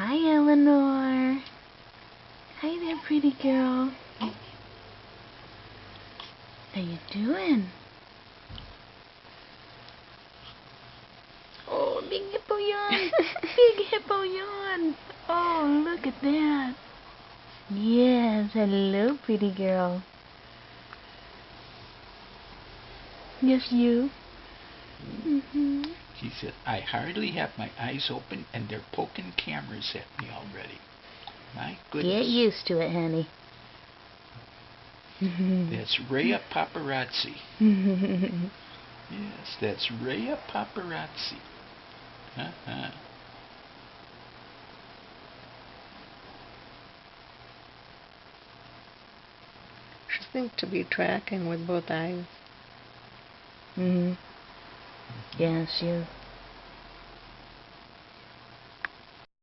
Hi, Eleanor. Hi there, pretty girl. How you doing? Oh, big hippo yawn. Big hippo yawn. Oh, look at that. Yes, hello, pretty girl. Yes, you. She said, I hardly have my eyes open and they're poking cameras at me already. My goodness. Get used to it, honey. That's Rhea Paparazzi. Yes, that's Rhea Paparazzi. Uh-huh. She seems to be tracking with both eyes. Yeah, she is.